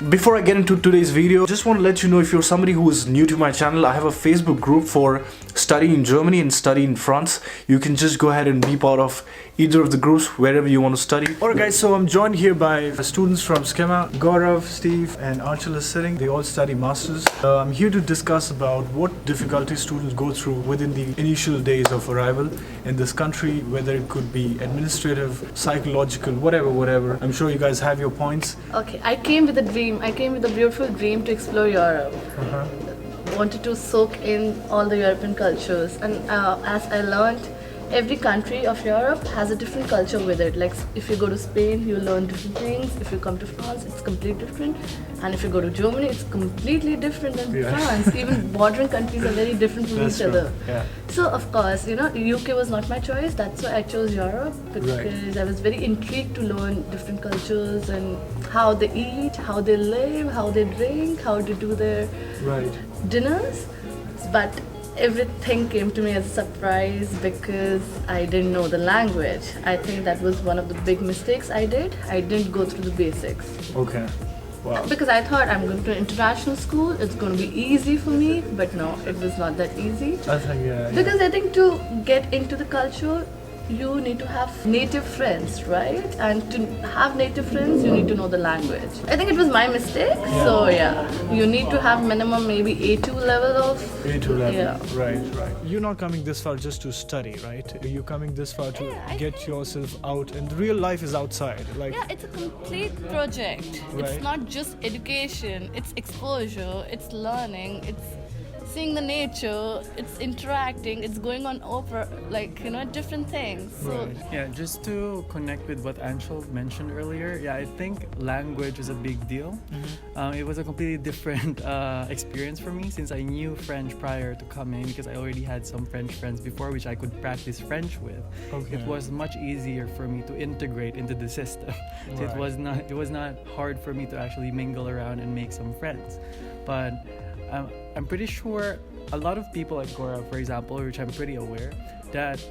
Before I get into today's video, just want to let you know, if you're somebody who is new to my channel, I have a Facebook group for studying in Germany and studying in France. You can just go ahead and be part of either of the groups wherever you want to study. Alright guys, so I'm joined here by students from Schema. Gaurav, Steve and Anshul is sitting. They all study masters. I'm here to discuss about what difficulties students go through within the initial days of arrival in this country, whether it could be administrative, psychological, whatever. I'm sure you guys have your points. Okay, I came with a dream. I came with a beautiful dream to explore Europe. Wanted to soak in all the European cultures, and as I learned, every country of Europe has a different culture with it. Like if you go to Spain, you learn different things. If you come to France, it's completely different. And if you go to Germany, it's completely different than France. Even bordering countries are very different from each other. Yeah. So of course, UK was not my choice. That's why I chose Europe, because I was very intrigued to learn different cultures and how they eat, how they live, how they drink, how they do their dinners. But everything came to me as a surprise because I didn't know the language. I think that was one of the big mistakes I did. I didn't go through the basics. Okay. Wow. Because I thought I'm going to an international school, it's going to be easy for me, but no, it was not that easy. I think, Because I think to get into the culture, you need to have native friends, right? And to have native friends, you need to know the language. I think it was my mistake. So you need to have minimum maybe A2 level of... A2 level, yeah. Right. You're not coming this far just to study, right? You're coming this far to get yourself out, and the real life is outside. Yeah, it's a complete project. It's not just education, it's exposure, it's learning, it's seeing the nature, it's interacting, it's going on over different things. So yeah, just to connect with what Anshul mentioned earlier, I think language is a big deal. It was a completely different experience for me, since I knew French prior to coming, because I already had some French friends before which I could practice French with. It was much easier for me to integrate into the system. So it was not hard for me to actually mingle around and make some friends. But I'm pretty sure a lot of people at Gora, for example, which I'm pretty aware, that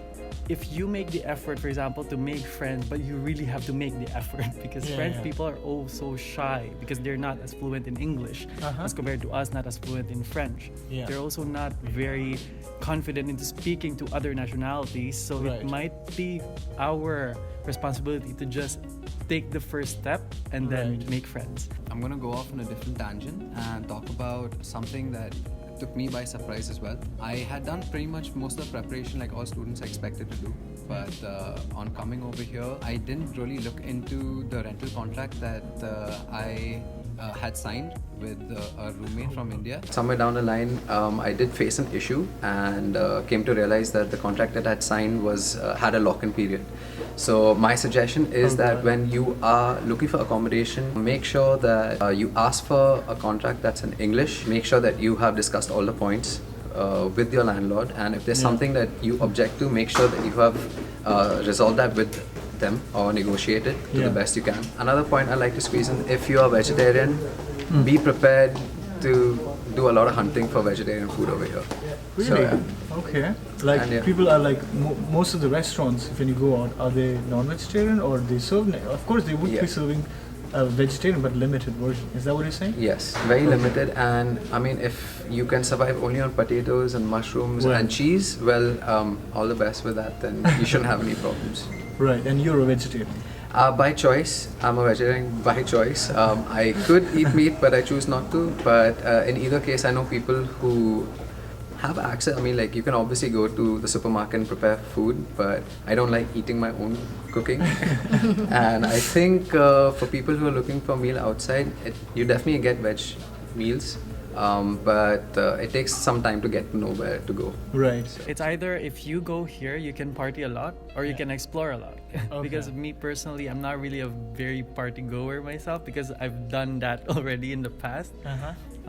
if you make the effort, for example, to make friends, but you really have to make the effort, because French people are so shy because they're not as fluent in English as compared to us not as fluent in French. They're also not very confident into speaking to other nationalities, so it might be our responsibility to just take the first step and then make friends. I'm going to go off on a different tangent and talk about something that took me by surprise as well. I had done pretty much most of the preparation like all students are expected to do, but on coming over here, I didn't really look into the rental contract that I had signed with a roommate from India. Somewhere down the line, I did face an issue and came to realize that the contract that I had signed had a lock-in period. So my suggestion is that when you are looking for accommodation, make sure that you ask for a contract that's in English. Make sure that you have discussed all the points with your landlord, and if there's something that you object to, make sure that you have resolved that with them or negotiate it to the best you can. Another point I like to squeeze in, if you are vegetarian, be prepared to do a lot of hunting for vegetarian food over here. Really? So, Okay. People are like, most of the restaurants, when you go out, are they non-vegetarian or they serve? Of course, they would be serving a vegetarian but limited version. Is that what you're saying? Yes, very limited. And I mean, if you can survive only on potatoes and mushrooms and cheese, well, all the best with that. Then you shouldn't have any problems. Right. And you're a vegetarian? By choice. I'm a vegetarian by choice. I could eat meat, but I choose not to. But in either case, I know people who have access. I mean, like, you can obviously go to the supermarket and prepare food, but I don't like eating my own cooking. And I think for people who are looking for a meal outside, you definitely get veg meals. But it takes some time to get to know where to go. Right. It's either if you go here, you can party a lot, or you can explore a lot. Because me personally, I'm not really a very party goer myself, because I've done that already in the past.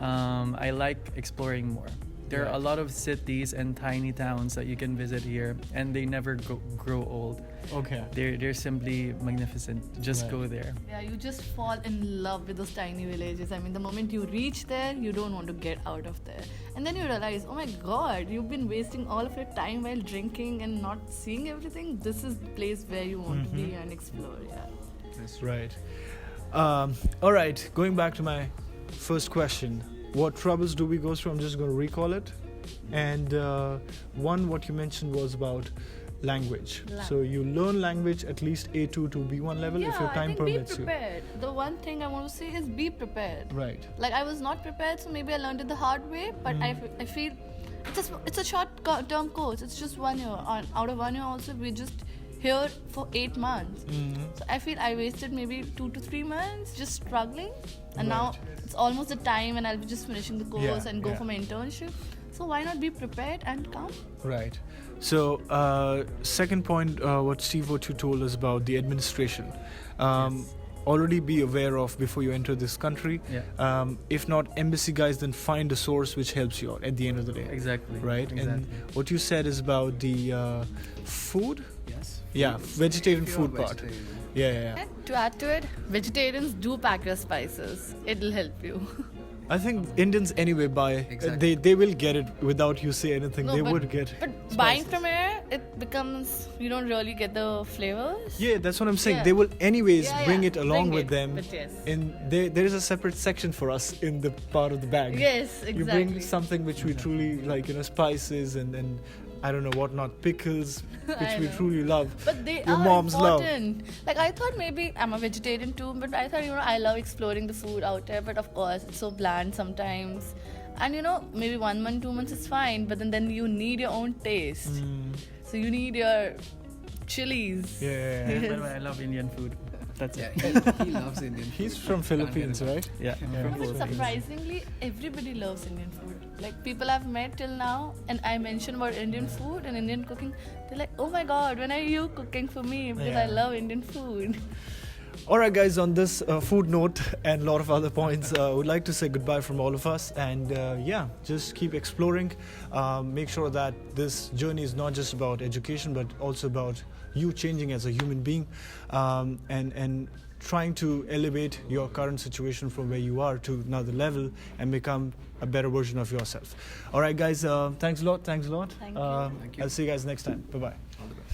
I like exploring more. There are a lot of cities and tiny towns that you can visit here, and they never grow old. They're simply magnificent. Just go there. Yeah, you just fall in love with those tiny villages. I mean, the moment you reach there, you don't want to get out of there. And then you realize, oh my God, you've been wasting all of your time while drinking and not seeing everything. This is the place where you want to be and explore. Yeah. That's right. All right, going back to my first question, what troubles do we go through? I'm just going to recall it. And one, what you mentioned was about language. So you learn language at least A2 to B1 level if your time permits be prepared. The one thing I want to say is be prepared. Right. Like I was not prepared, so maybe I learned it the hard way. But I feel it's a short-term course. It's just 1 year. Out of 1 year, also we're just here for 8 months. So I feel I wasted maybe 2 to 3 months just struggling, and now it's almost the time, and I'll be just finishing the course and go for my internship. So why not be prepared and come? Right. So second point, what you told us about the administration. Already be aware of before you enter this country. If not embassy guys, then find a source which helps you out at the end of the day. Exactly. Right. Exactly. And what you said is about the food. Yes. Yeah, vegetarian Pure food part. vegetarian. Yeah. And to add to it, vegetarians do pack your spices. It'll help you. I think Indians anyway buy. Exactly. They will get it without you say anything. They would get. But spices. buying from here, it becomes you don't really get the flavors. Yeah, that's what I'm saying. Yeah. They will anyways Yeah, bring yeah, it along bring with it, them. but yes. There is a separate section for us in the part of the bag. Yes, exactly. You bring something which we truly like, spices and I don't know what not, pickles, which I we know. truly love. But they Your are moms love. important. Like I thought maybe I'm a vegetarian too, but I thought I love exploring the food out there. But of course it's so bland sometimes, and maybe 1 month, 2 months is fine. But then you need your own taste. So you need your chilies. Yeah. By the way, I love Indian food. That's Yeah, it. he loves Indian food. He's from Philippines, right? Yeah. But surprisingly, everybody loves Indian food. Like people I've met till now, and I mention about Indian food and Indian cooking, they're like, "Oh my God, when are you cooking for me?" Because I love Indian food. Alright guys, on this food note and a lot of other points, we'd like to say goodbye from all of us, and just keep exploring. Make sure that this journey is not just about education but also about you changing as a human being, and trying to elevate your current situation from where you are to another level and become a better version of yourself. Alright guys, thanks a lot. Thank you. I'll see you guys next time. Bye bye. All the best.